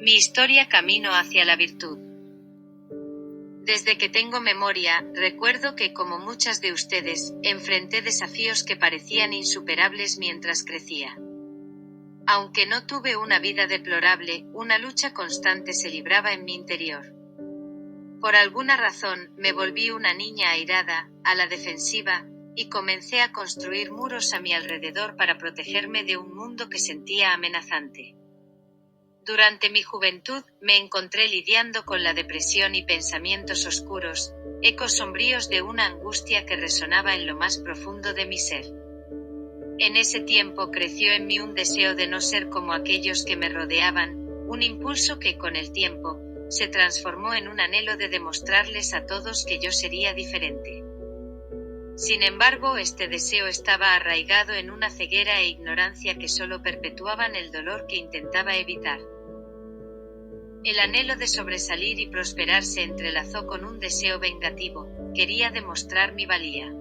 Mi historia camino hacia la virtud. Desde que tengo memoria, recuerdo que, como muchas de ustedes, enfrenté desafíos que parecían insuperables mientras crecía. Aunque no tuve una vida deplorable, una lucha constante se libraba en mi interior. Por alguna razón, me volví una niña airada, a la defensiva, y comencé a construir muros a mi alrededor para protegerme de un mundo que sentía amenazante. Durante mi juventud, me encontré lidiando con la depresión y pensamientos oscuros, ecos sombríos de una angustia que resonaba en lo más profundo de mi ser. En ese tiempo creció en mí un deseo de no ser como aquellos que me rodeaban, un impulso que con el tiempo, se transformó en un anhelo de demostrarles a todos que yo sería diferente. Sin embargo, este deseo estaba arraigado en una ceguera e ignorancia que solo perpetuaban el dolor que intentaba evitar. El anhelo de sobresalir y prosperar se entrelazó con un deseo vengativo, quería demostrar mi valía.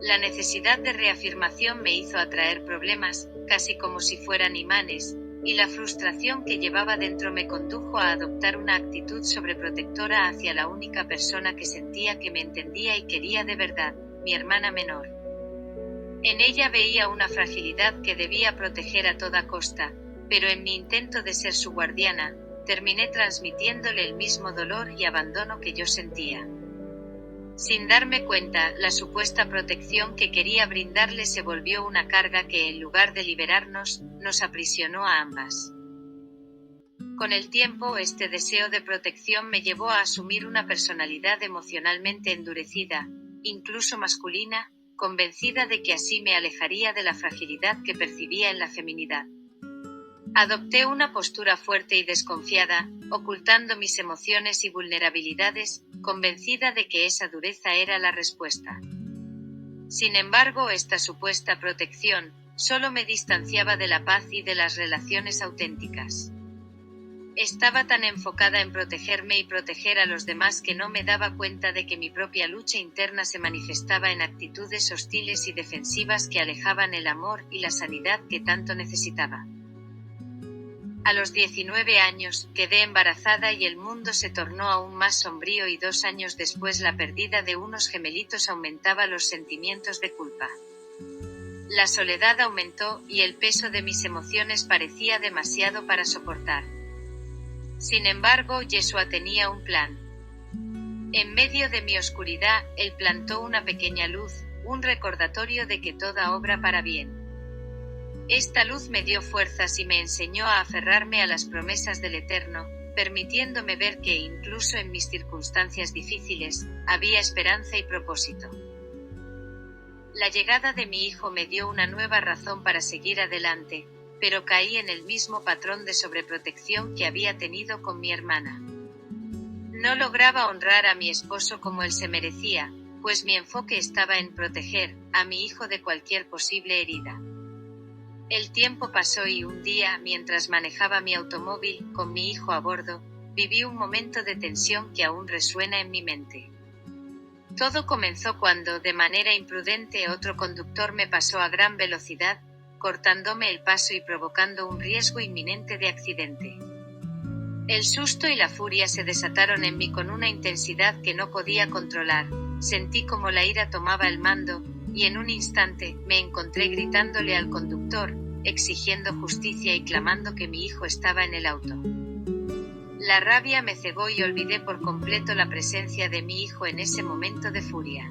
La necesidad de reafirmación me hizo atraer problemas, casi como si fueran imanes, y la frustración que llevaba dentro me condujo a adoptar una actitud sobreprotectora hacia la única persona que sentía que me entendía y quería de verdad, mi hermana menor. En ella veía una fragilidad que debía proteger a toda costa, pero en mi intento de ser su guardiana, terminé transmitiéndole el mismo dolor y abandono que yo sentía. Sin darme cuenta, la supuesta protección que quería brindarle se volvió una carga que, en lugar de liberarnos, nos aprisionó a ambas. Con el tiempo, este deseo de protección me llevó a asumir una personalidad emocionalmente endurecida, incluso masculina, convencida de que así me alejaría de la fragilidad que percibía en la feminidad. Adopté una postura fuerte y desconfiada, ocultando mis emociones y vulnerabilidades, convencida de que esa dureza era la respuesta. Sin embargo, esta supuesta protección solo me distanciaba de la paz y de las relaciones auténticas. Estaba tan enfocada en protegerme y proteger a los demás que no me daba cuenta de que mi propia lucha interna se manifestaba en actitudes hostiles y defensivas que alejaban el amor y la sanidad que tanto necesitaba. A los 19 años, quedé embarazada y el mundo se tornó aún más sombrío y 2 años después la pérdida de unos gemelitos aumentaba los sentimientos de culpa. La soledad aumentó y el peso de mis emociones parecía demasiado para soportar. Sin embargo, Yeshua tenía un plan. En medio de mi oscuridad, Él plantó una pequeña luz, un recordatorio de que toda obra para bien. Esta luz me dio fuerzas y me enseñó a aferrarme a las promesas del Eterno, permitiéndome ver que incluso en mis circunstancias difíciles, había esperanza y propósito. La llegada de mi hijo me dio una nueva razón para seguir adelante, pero caí en el mismo patrón de sobreprotección que había tenido con mi hermana. No lograba honrar a mi esposo como él se merecía, pues mi enfoque estaba en proteger a mi hijo de cualquier posible herida. El tiempo pasó y un día, mientras manejaba mi automóvil, con mi hijo a bordo, viví un momento de tensión que aún resuena en mi mente. Todo comenzó cuando, de manera imprudente, otro conductor me pasó a gran velocidad, cortándome el paso y provocando un riesgo inminente de accidente. El susto y la furia se desataron en mí con una intensidad que no podía controlar, sentí como la ira tomaba el mando, y en un instante, me encontré gritándole al conductor, exigiendo justicia y clamando que mi hijo estaba en el auto. La rabia me cegó y olvidé por completo la presencia de mi hijo en ese momento de furia.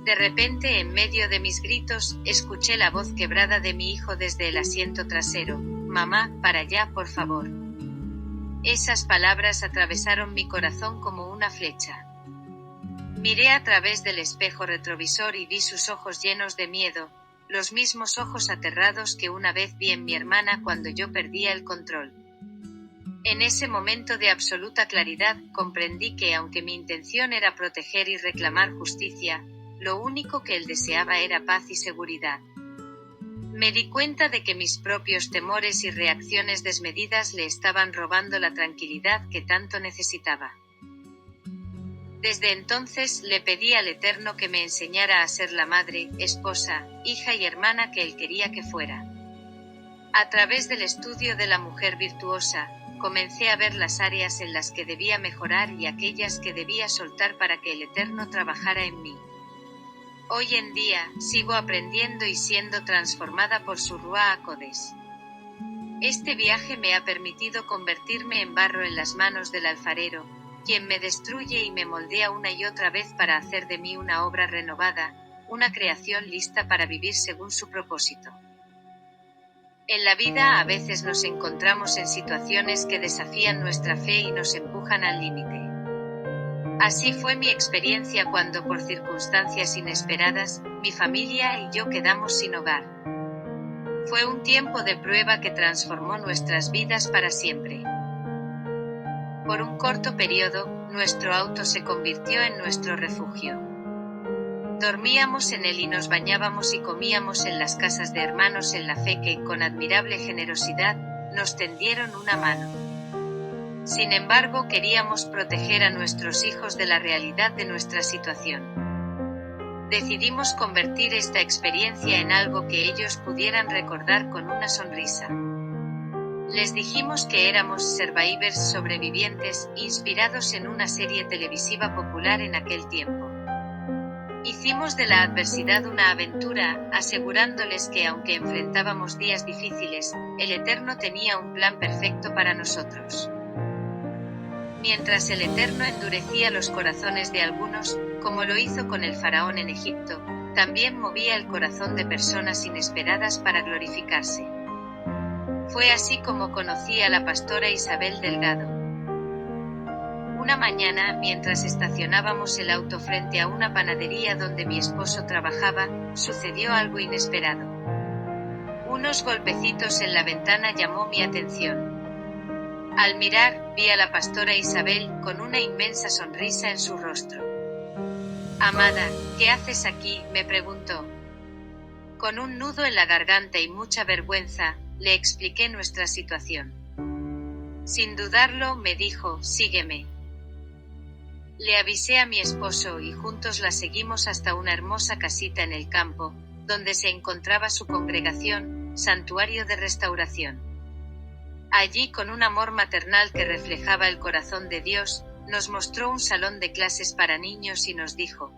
De repente, en medio de mis gritos, escuché la voz quebrada de mi hijo desde el asiento trasero: «Mamá, para allá, por favor». Esas palabras atravesaron mi corazón como una flecha. Miré a través del espejo retrovisor y vi sus ojos llenos de miedo, los mismos ojos aterrados que una vez vi en mi hermana cuando yo perdía el control. En ese momento de absoluta claridad, comprendí que aunque mi intención era proteger y reclamar justicia, lo único que él deseaba era paz y seguridad. Me di cuenta de que mis propios temores y reacciones desmedidas le estaban robando la tranquilidad que tanto necesitaba. Desde entonces le pedí al Eterno que me enseñara a ser la madre, esposa, hija y hermana que él quería que fuera. A través del estudio de la mujer virtuosa, comencé a ver las áreas en las que debía mejorar y aquellas que debía soltar para que el Eterno trabajara en mí. Hoy en día, sigo aprendiendo y siendo transformada por su Ruach HaKodesh. Este viaje me ha permitido convertirme en barro en las manos del alfarero, quien me destruye y me moldea una y otra vez para hacer de mí una obra renovada, una creación lista para vivir según su propósito. En la vida a veces nos encontramos en situaciones que desafían nuestra fe y nos empujan al límite. Así fue mi experiencia cuando por circunstancias inesperadas, mi familia y yo quedamos sin hogar. Fue un tiempo de prueba que transformó nuestras vidas para siempre. Por un corto periodo, nuestro auto se convirtió en nuestro refugio. Dormíamos en él y nos bañábamos y comíamos en las casas de hermanos en la fe que, con admirable generosidad, nos tendieron una mano. Sin embargo, queríamos proteger a nuestros hijos de la realidad de nuestra situación. Decidimos convertir esta experiencia en algo que ellos pudieran recordar con una sonrisa. Les dijimos que éramos survivors, sobrevivientes, inspirados en una serie televisiva popular en aquel tiempo. Hicimos de la adversidad una aventura, asegurándoles que aunque enfrentábamos días difíciles, el Eterno tenía un plan perfecto para nosotros. Mientras el Eterno endurecía los corazones de algunos, como lo hizo con el faraón en Egipto, también movía el corazón de personas inesperadas para glorificarse. Fue así como conocí a la pastora Isabel Delgado. Una mañana, mientras estacionábamos el auto frente a una panadería donde mi esposo trabajaba, sucedió algo inesperado. Unos golpecitos en la ventana llamó mi atención. Al mirar, vi a la pastora Isabel, con una inmensa sonrisa en su rostro. «Amada, ¿qué haces aquí?», me preguntó. Con un nudo en la garganta y mucha vergüenza, le expliqué nuestra situación. Sin dudarlo, me dijo, «Sígueme». Le avisé a mi esposo y juntos la seguimos hasta una hermosa casita en el campo, donde se encontraba su congregación, Santuario de Restauración. Allí, con un amor maternal que reflejaba el corazón de Dios, nos mostró un salón de clases para niños y nos dijo,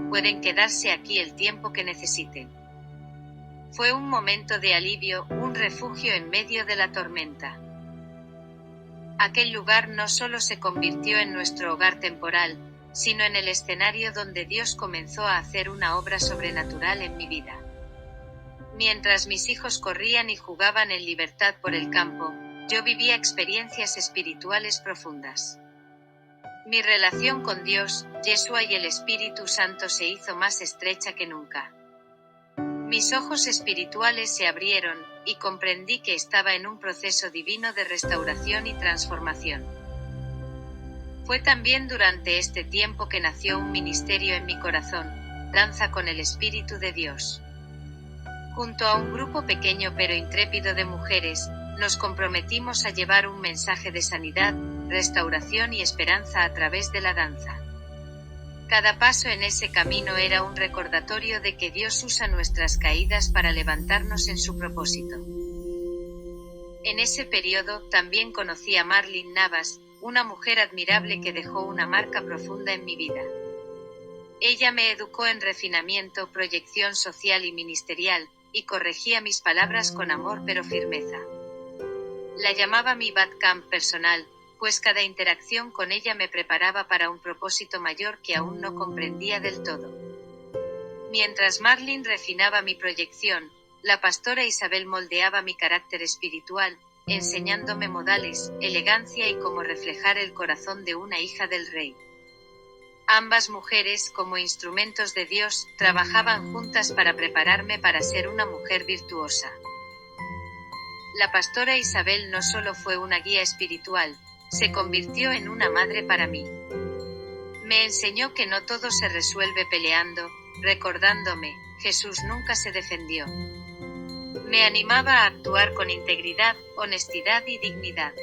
«Pueden quedarse aquí el tiempo que necesiten». Fue un momento de alivio, un refugio en medio de la tormenta. Aquel lugar no solo se convirtió en nuestro hogar temporal, sino en el escenario donde Dios comenzó a hacer una obra sobrenatural en mi vida. Mientras mis hijos corrían y jugaban en libertad por el campo, yo vivía experiencias espirituales profundas. Mi relación con Dios, Yeshua y el Espíritu Santo se hizo más estrecha que nunca. Mis ojos espirituales se abrieron, y comprendí que estaba en un proceso divino de restauración y transformación. Fue también durante este tiempo que nació un ministerio en mi corazón, Danza con el Espíritu de Dios. Junto a un grupo pequeño pero intrépido de mujeres, nos comprometimos a llevar un mensaje de sanidad, restauración y esperanza a través de la danza. Cada paso en ese camino era un recordatorio de que Dios usa nuestras caídas para levantarnos en su propósito. En ese periodo, también conocí a Marlene Navas, una mujer admirable que dejó una marca profunda en mi vida. Ella me educó en refinamiento, proyección social y ministerial, y corregía mis palabras con amor pero firmeza. La llamaba mi Badcamp personal, pues cada interacción con ella me preparaba para un propósito mayor que aún no comprendía del todo. Mientras Marlene refinaba mi proyección, la pastora Isabel moldeaba mi carácter espiritual, enseñándome modales, elegancia y cómo reflejar el corazón de una hija del rey. Ambas mujeres, como instrumentos de Dios, trabajaban juntas para prepararme para ser una mujer virtuosa. La pastora Isabel no solo fue una guía espiritual, se convirtió en una madre para mí. Me enseñó que no todo se resuelve peleando, recordándome, Jesús nunca se defendió. Me animaba a actuar con integridad, honestidad y dignidad.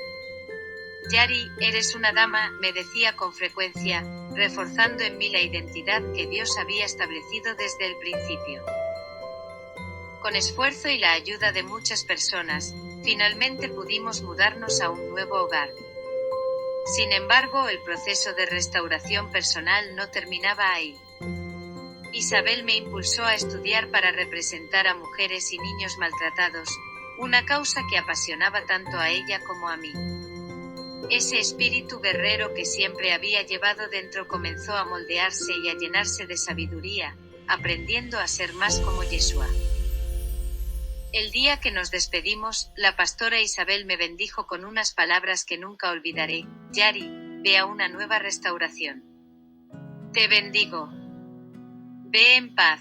Yari, eres una dama, me decía con frecuencia, reforzando en mí la identidad que Dios había establecido desde el principio. Con esfuerzo y la ayuda de muchas personas, finalmente pudimos mudarnos a un nuevo hogar. Sin embargo, el proceso de restauración personal no terminaba ahí. Isabel me impulsó a estudiar para representar a mujeres y niños maltratados, una causa que apasionaba tanto a ella como a mí. Ese espíritu guerrero que siempre había llevado dentro comenzó a moldearse y a llenarse de sabiduría, aprendiendo a ser más como Yeshua. El día que nos despedimos, la pastora Isabel me bendijo con unas palabras que nunca olvidaré: Yari, ve a una nueva restauración. Te bendigo. Ve en paz.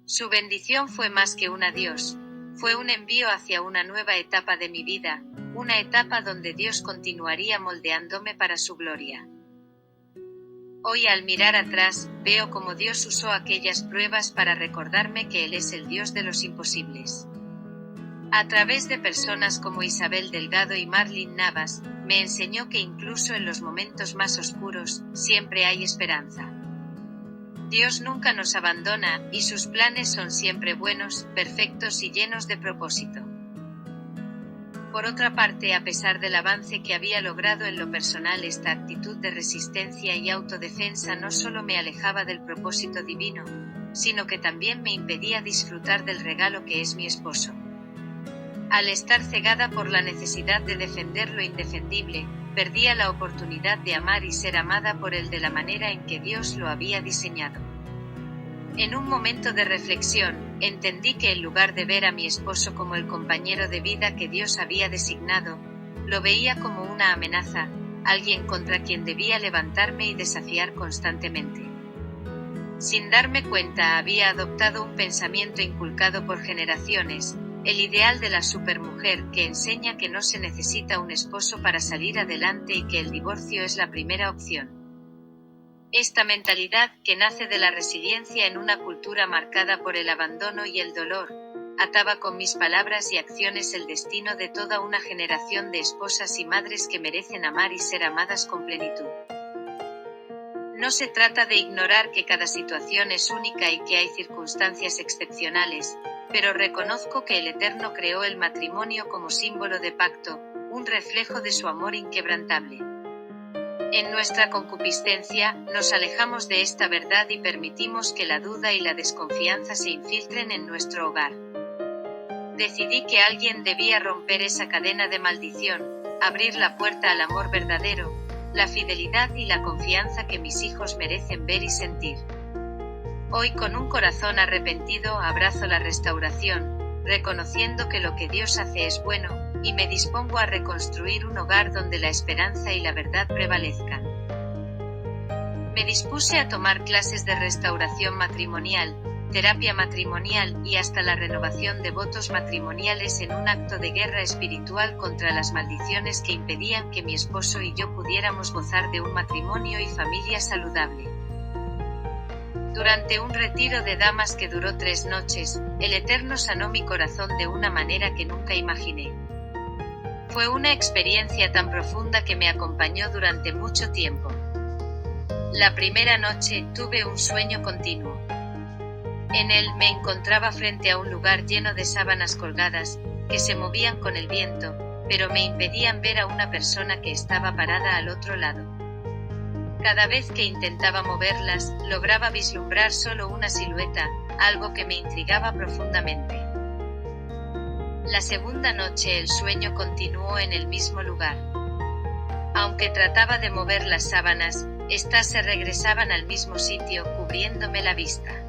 Su bendición fue más que un adiós, fue un envío hacia una nueva etapa de mi vida, una etapa donde Dios continuaría moldeándome para su gloria. Hoy, al mirar atrás, veo cómo Dios usó aquellas pruebas para recordarme que Él es el Dios de los imposibles. A través de personas como Isabel Delgado y Marlene Navas, me enseñó que incluso en los momentos más oscuros, siempre hay esperanza. Dios nunca nos abandona, y sus planes son siempre buenos, perfectos y llenos de propósito. Por otra parte, a pesar del avance que había logrado en lo personal, esta actitud de resistencia y autodefensa no solo me alejaba del propósito divino, sino que también me impedía disfrutar del regalo que es mi esposo. Al estar cegada por la necesidad de defender lo indefendible, perdía la oportunidad de amar y ser amada por él de la manera en que Dios lo había diseñado. En un momento de reflexión, entendí que en lugar de ver a mi esposo como el compañero de vida que Dios había designado, lo veía como una amenaza, alguien contra quien debía levantarme y desafiar constantemente. Sin darme cuenta, había adoptado un pensamiento inculcado por generaciones, el ideal de la supermujer que enseña que no se necesita un esposo para salir adelante y que el divorcio es la primera opción. Esta mentalidad, que nace de la resiliencia en una cultura marcada por el abandono y el dolor, ataba con mis palabras y acciones el destino de toda una generación de esposas y madres que merecen amar y ser amadas con plenitud. No se trata de ignorar que cada situación es única y que hay circunstancias excepcionales, pero reconozco que el Eterno creó el matrimonio como símbolo de pacto, un reflejo de su amor inquebrantable. En nuestra concupiscencia, nos alejamos de esta verdad y permitimos que la duda y la desconfianza se infiltren en nuestro hogar. Decidí que alguien debía romper esa cadena de maldición, abrir la puerta al amor verdadero, la fidelidad y la confianza que mis hijos merecen ver y sentir. Hoy, con un corazón arrepentido, abrazo la restauración, reconociendo que lo que Dios hace es bueno, y me dispongo a reconstruir un hogar donde la esperanza y la verdad prevalezcan. Me dispuse a tomar clases de restauración matrimonial, terapia matrimonial y hasta la renovación de votos matrimoniales en un acto de guerra espiritual contra las maldiciones que impedían que mi esposo y yo pudiéramos gozar de un matrimonio y familia saludable. Durante un retiro de damas que duró 3 noches, el Eterno sanó mi corazón de una manera que nunca imaginé. Fue una experiencia tan profunda que me acompañó durante mucho tiempo. La primera noche, tuve un sueño continuo. En él, me encontraba frente a un lugar lleno de sábanas colgadas, que se movían con el viento, pero me impedían ver a una persona que estaba parada al otro lado. Cada vez que intentaba moverlas, lograba vislumbrar solo una silueta, algo que me intrigaba profundamente. La segunda noche el sueño continuó en el mismo lugar. Aunque trataba de mover las sábanas, éstas se regresaban al mismo sitio, cubriéndome la vista.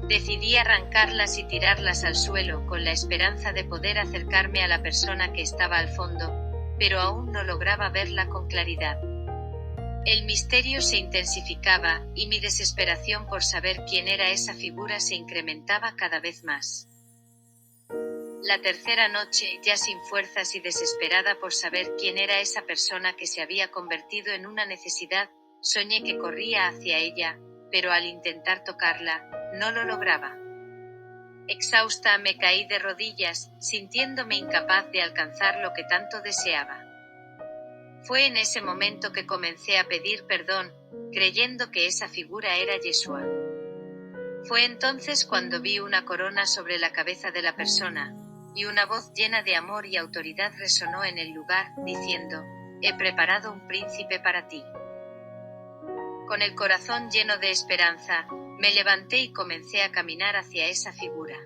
Decidí arrancarlas y tirarlas al suelo, con la esperanza de poder acercarme a la persona que estaba al fondo, pero aún no lograba verla con claridad. El misterio se intensificaba, y mi desesperación por saber quién era esa figura se incrementaba cada vez más. La tercera noche, ya sin fuerzas y desesperada por saber quién era esa persona que se había convertido en una necesidad, soñé que corría hacia ella, pero al intentar tocarla, no lo lograba. Exhausta, me caí de rodillas, sintiéndome incapaz de alcanzar lo que tanto deseaba. Fue en ese momento que comencé a pedir perdón, creyendo que esa figura era Yeshua. Fue entonces cuando vi una corona sobre la cabeza de la persona, y una voz llena de amor y autoridad resonó en el lugar, diciendo: «He preparado un príncipe para ti». Con el corazón lleno de esperanza, me levanté y comencé a caminar hacia esa figura.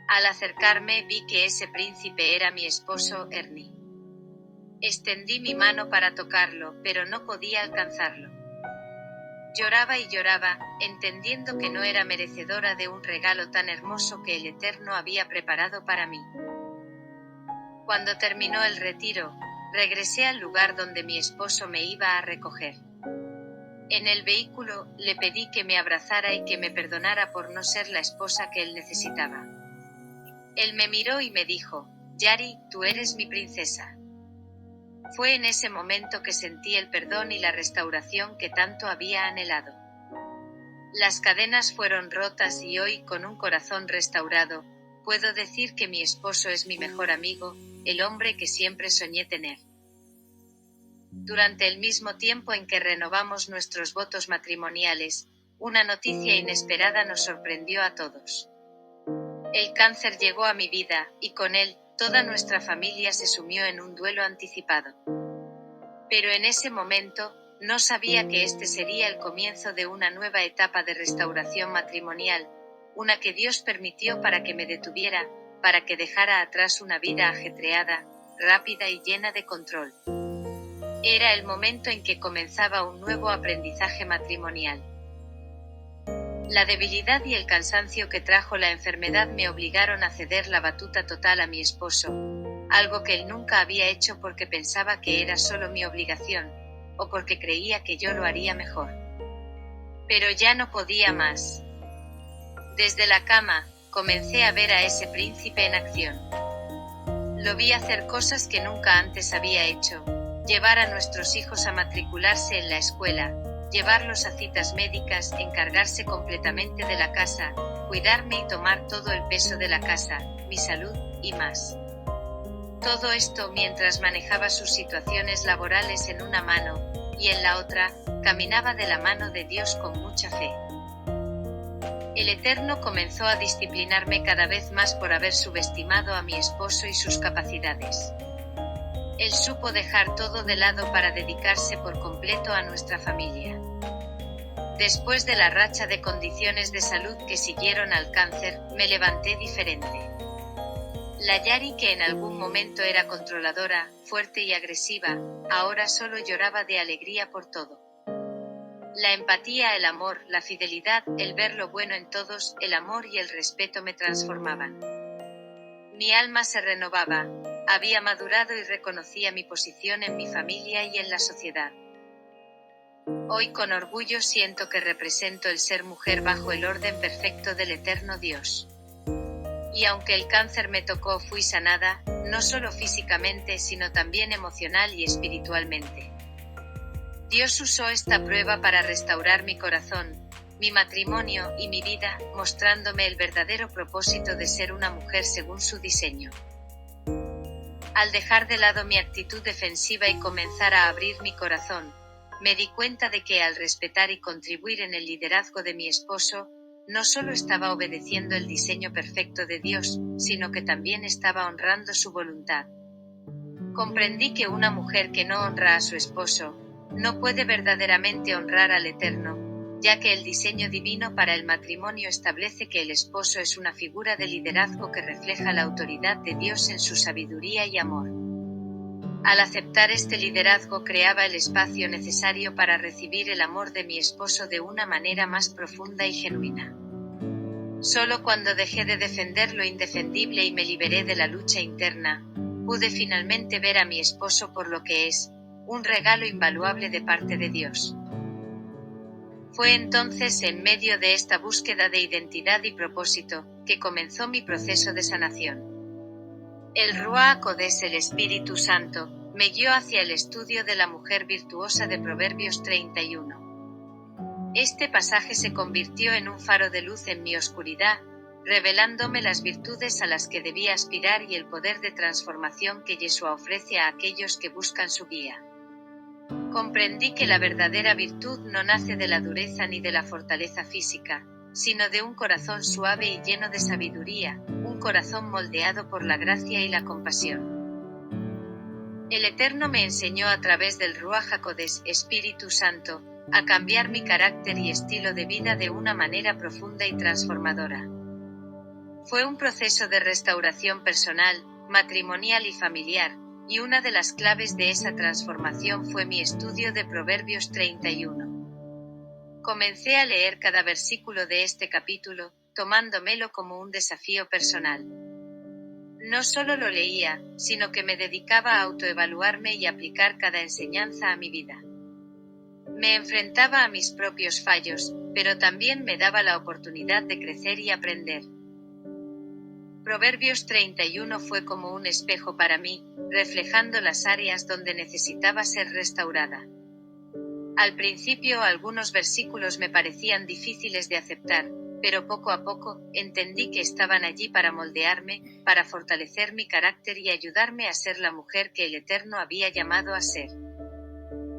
Al acercarme vi que ese príncipe era mi esposo, Ernie. Extendí mi mano para tocarlo, pero no podía alcanzarlo. Lloraba y lloraba, entendiendo que no era merecedora de un regalo tan hermoso que el Eterno había preparado para mí. Cuando terminó el retiro, regresé al lugar donde mi esposo me iba a recoger. En el vehículo, le pedí que me abrazara y que me perdonara por no ser la esposa que él necesitaba. Él me miró y me dijo: «Yari, tú eres mi princesa». Fue en ese momento que sentí el perdón y la restauración que tanto había anhelado. Las cadenas fueron rotas y hoy, con un corazón restaurado, puedo decir que mi esposo es mi mejor amigo, el hombre que siempre soñé tener. Durante el mismo tiempo en que renovamos nuestros votos matrimoniales, una noticia inesperada nos sorprendió a todos. El cáncer llegó a mi vida, y con él, toda nuestra familia se sumió en un duelo anticipado. Pero en ese momento, no sabía que este sería el comienzo de una nueva etapa de restauración matrimonial, una que Dios permitió para que me detuviera, para que dejara atrás una vida ajetreada, rápida y llena de control. Era el momento en que comenzaba un nuevo aprendizaje matrimonial. La debilidad y el cansancio que trajo la enfermedad me obligaron a ceder la batuta total a mi esposo, algo que él nunca había hecho porque pensaba que era solo mi obligación, o porque creía que yo lo haría mejor. Pero ya no podía más. Desde la cama, comencé a ver a ese príncipe en acción. Lo vi hacer cosas que nunca antes había hecho: llevar a nuestros hijos a matricularse en la escuela, llevarlos a citas médicas, encargarse completamente de la casa, cuidarme y tomar todo el peso de la casa, mi salud, y más. Todo esto mientras manejaba sus situaciones laborales en una mano, y en la otra, caminaba de la mano de Dios con mucha fe. El Eterno comenzó a disciplinarme cada vez más por haber subestimado a mi esposo y sus capacidades. Él supo dejar todo de lado para dedicarse por completo a nuestra familia. Después de la racha de condiciones de salud que siguieron al cáncer, me levanté diferente. La Yari que en algún momento era controladora, fuerte y agresiva, ahora solo lloraba de alegría por todo. La empatía, el amor, la fidelidad, el ver lo bueno en todos, el amor y el respeto me transformaban. Mi alma se renovaba, había madurado y reconocía mi posición en mi familia y en la sociedad. Hoy con orgullo siento que represento el ser mujer bajo el orden perfecto del eterno Dios. Y aunque el cáncer me tocó, fui sanada, no solo físicamente sino también emocional y espiritualmente. Dios usó esta prueba para restaurar mi corazón, mi matrimonio y mi vida, mostrándome el verdadero propósito de ser una mujer según su diseño. Al dejar de lado mi actitud defensiva y comenzar a abrir mi corazón, me di cuenta de que al respetar y contribuir en el liderazgo de mi esposo, no solo estaba obedeciendo el diseño perfecto de Dios, sino que también estaba honrando su voluntad. Comprendí que una mujer que no honra a su esposo, no puede verdaderamente honrar al Eterno, ya que el diseño divino para el matrimonio establece que el esposo es una figura de liderazgo que refleja la autoridad de Dios en su sabiduría y amor. Al aceptar este liderazgo creaba el espacio necesario para recibir el amor de mi esposo de una manera más profunda y genuina. Solo cuando dejé de defender lo indefendible y me liberé de la lucha interna, pude finalmente ver a mi esposo por lo que es, un regalo invaluable de parte de Dios. Fue entonces, en medio de esta búsqueda de identidad y propósito, que comenzó mi proceso de sanación. El Ruach HaKodesh, el Espíritu Santo, me guió hacia el estudio de la mujer virtuosa de Proverbios 31. Este pasaje se convirtió en un faro de luz en mi oscuridad, revelándome las virtudes a las que debía aspirar y el poder de transformación que Yeshua ofrece a aquellos que buscan su guía. Comprendí que la verdadera virtud no nace de la dureza ni de la fortaleza física, sino de un corazón suave y lleno de sabiduría, un corazón moldeado por la gracia y la compasión. El Eterno me enseñó a través del Ruach HaKodesh, Espíritu Santo, a cambiar mi carácter y estilo de vida de una manera profunda y transformadora. Fue un proceso de restauración personal, matrimonial y familiar, y una de las claves de esa transformación fue mi estudio de Proverbios 31. Comencé a leer cada versículo de este capítulo, tomándomelo como un desafío personal. No solo lo leía, sino que me dedicaba a autoevaluarme y aplicar cada enseñanza a mi vida. Me enfrentaba a mis propios fallos, pero también me daba la oportunidad de crecer y aprender. Proverbios 31 fue como un espejo para mí, reflejando las áreas donde necesitaba ser restaurada. Al principio algunos versículos me parecían difíciles de aceptar, pero poco a poco entendí que estaban allí para moldearme, para fortalecer mi carácter y ayudarme a ser la mujer que el Eterno había llamado a ser.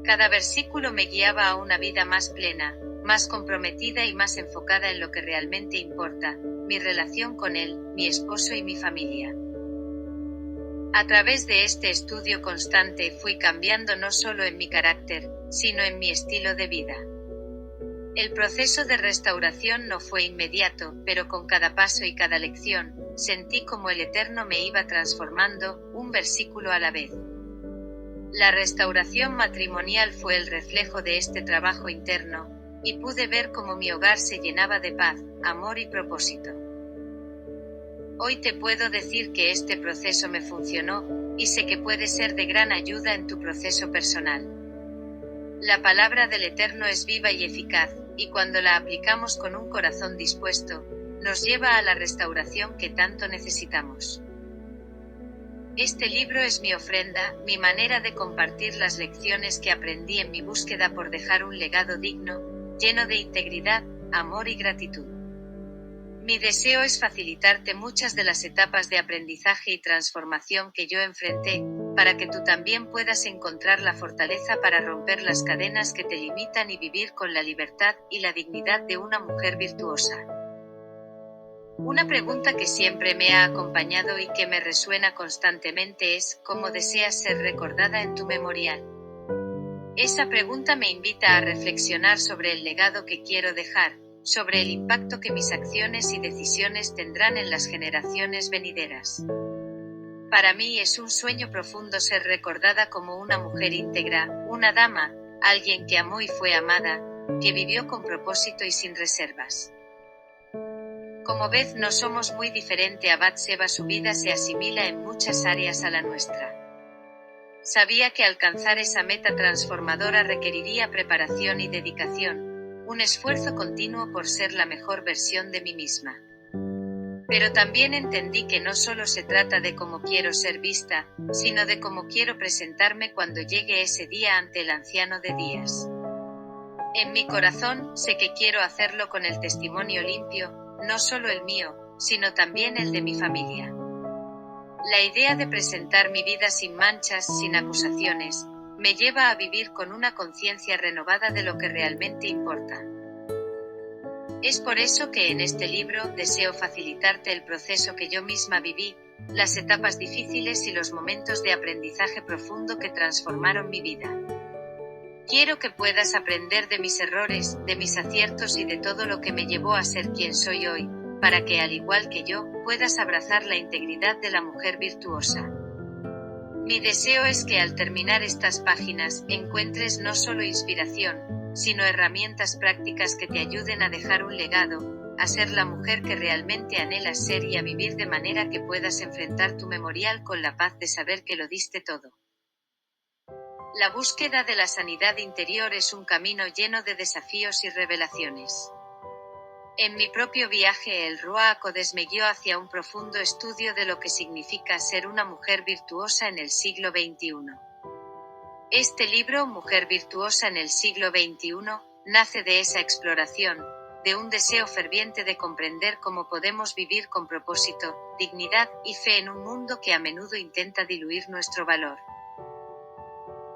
Cada versículo me guiaba a una vida más plena, más comprometida y más enfocada en lo que realmente importa, mi relación con Él, mi esposo y mi familia. A través de este estudio constante fui cambiando no solo en mi carácter, sino en mi estilo de vida. El proceso de restauración no fue inmediato, pero con cada paso y cada lección, sentí como el Eterno me iba transformando, un versículo a la vez. La restauración matrimonial fue el reflejo de este trabajo interno, y pude ver cómo mi hogar se llenaba de paz, amor y propósito. Hoy te puedo decir que este proceso me funcionó, y sé que puede ser de gran ayuda en tu proceso personal. La palabra del Eterno es viva y eficaz, y cuando la aplicamos con un corazón dispuesto, nos lleva a la restauración que tanto necesitamos. Este libro es mi ofrenda, mi manera de compartir las lecciones que aprendí en mi búsqueda por dejar un legado digno, lleno de integridad, amor y gratitud. Mi deseo es facilitarte muchas de las etapas de aprendizaje y transformación que yo enfrenté, para que tú también puedas encontrar la fortaleza para romper las cadenas que te limitan y vivir con la libertad y la dignidad de una mujer virtuosa. Una pregunta que siempre me ha acompañado y que me resuena constantemente es: ¿cómo deseas ser recordada en tu memorial? Esa pregunta me invita a reflexionar sobre el legado que quiero dejar, sobre el impacto que mis acciones y decisiones tendrán en las generaciones venideras. Para mí es un sueño profundo ser recordada como una mujer íntegra, una dama, alguien que amó y fue amada, que vivió con propósito y sin reservas. Como ves, no somos muy diferente a Batseba, su vida se asimila en muchas áreas a la nuestra. Sabía que alcanzar esa meta transformadora requeriría preparación y dedicación, un esfuerzo continuo por ser la mejor versión de mí misma. Pero también entendí que no solo se trata de cómo quiero ser vista, sino de cómo quiero presentarme cuando llegue ese día ante el Anciano de Días. En mi corazón, sé que quiero hacerlo con el testimonio limpio, no solo el mío, sino también el de mi familia. La idea de presentar mi vida sin manchas, sin acusaciones, me lleva a vivir con una conciencia renovada de lo que realmente importa. Es por eso que en este libro deseo facilitarte el proceso que yo misma viví, las etapas difíciles y los momentos de aprendizaje profundo que transformaron mi vida. Quiero que puedas aprender de mis errores, de mis aciertos y de todo lo que me llevó a ser quien soy hoy, para que, al igual que yo, puedas abrazar la integridad de la mujer virtuosa. Mi deseo es que al terminar estas páginas, encuentres no solo inspiración, sino herramientas prácticas que te ayuden a dejar un legado, a ser la mujer que realmente anhelas ser y a vivir de manera que puedas enfrentar tu memorial con la paz de saber que lo diste todo. La búsqueda de la sanidad interior es un camino lleno de desafíos y revelaciones. En mi propio viaje el Ruach HaKodesh me guió hacia un profundo estudio de lo que significa ser una mujer virtuosa en el siglo XXI. Este libro, Mujer Virtuosa en el siglo XXI, nace de esa exploración, de un deseo ferviente de comprender cómo podemos vivir con propósito, dignidad y fe en un mundo que a menudo intenta diluir nuestro valor.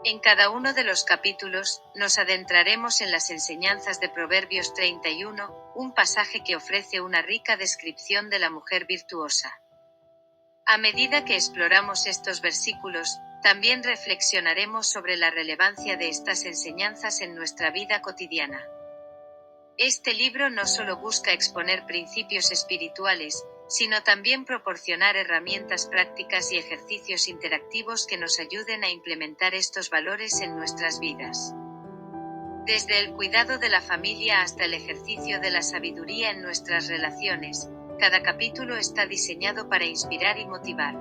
En cada uno de los capítulos, nos adentraremos en las enseñanzas de Proverbios 31, un pasaje que ofrece una rica descripción de la mujer virtuosa. A medida que exploramos estos versículos, también reflexionaremos sobre la relevancia de estas enseñanzas en nuestra vida cotidiana. Este libro no solo busca exponer principios espirituales, sino también proporcionar herramientas prácticas y ejercicios interactivos que nos ayuden a implementar estos valores en nuestras vidas. Desde el cuidado de la familia hasta el ejercicio de la sabiduría en nuestras relaciones, cada capítulo está diseñado para inspirar y motivar.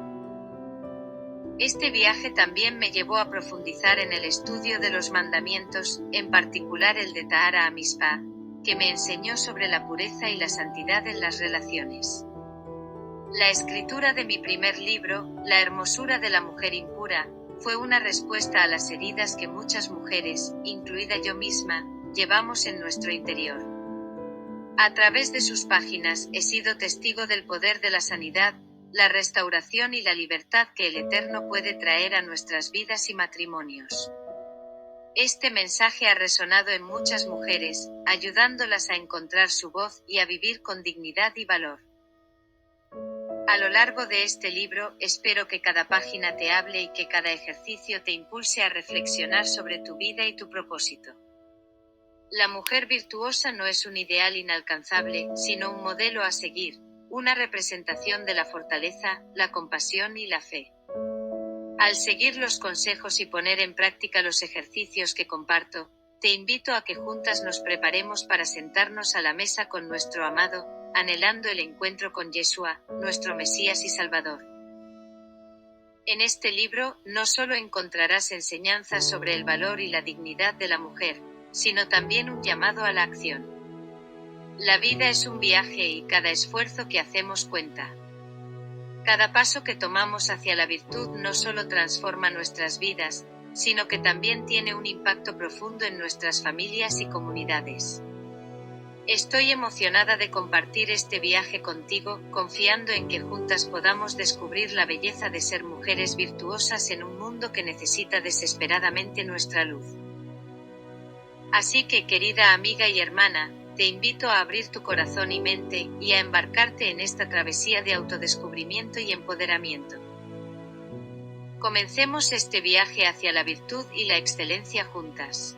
Este viaje también me llevó a profundizar en el estudio de los mandamientos, en particular el de Tahara Amispa, que me enseñó sobre la pureza y la santidad en las relaciones. La escritura de mi primer libro, La hermosura de la mujer impura, fue una respuesta a las heridas que muchas mujeres, incluida yo misma, llevamos en nuestro interior. A través de sus páginas he sido testigo del poder de la sanidad, la restauración y la libertad que el Eterno puede traer a nuestras vidas y matrimonios. Este mensaje ha resonado en muchas mujeres, ayudándolas a encontrar su voz y a vivir con dignidad y valor. A lo largo de este libro, espero que cada página te hable y que cada ejercicio te impulse a reflexionar sobre tu vida y tu propósito. La mujer virtuosa no es un ideal inalcanzable, sino un modelo a seguir, una representación de la fortaleza, la compasión y la fe. Al seguir los consejos y poner en práctica los ejercicios que comparto, te invito a que juntas nos preparemos para sentarnos a la mesa con nuestro amado, anhelando el encuentro con Yeshua, nuestro Mesías y Salvador. En este libro, no solo encontrarás enseñanzas sobre el valor y la dignidad de la mujer, sino también un llamado a la acción. La vida es un viaje y cada esfuerzo que hacemos cuenta. Cada paso que tomamos hacia la virtud no solo transforma nuestras vidas, sino que también tiene un impacto profundo en nuestras familias y comunidades. Estoy emocionada de compartir este viaje contigo, confiando en que juntas podamos descubrir la belleza de ser mujeres virtuosas en un mundo que necesita desesperadamente nuestra luz. Así que, querida amiga y hermana, te invito a abrir tu corazón y mente, y a embarcarte en esta travesía de autodescubrimiento y empoderamiento. Comencemos este viaje hacia la virtud y la excelencia juntas.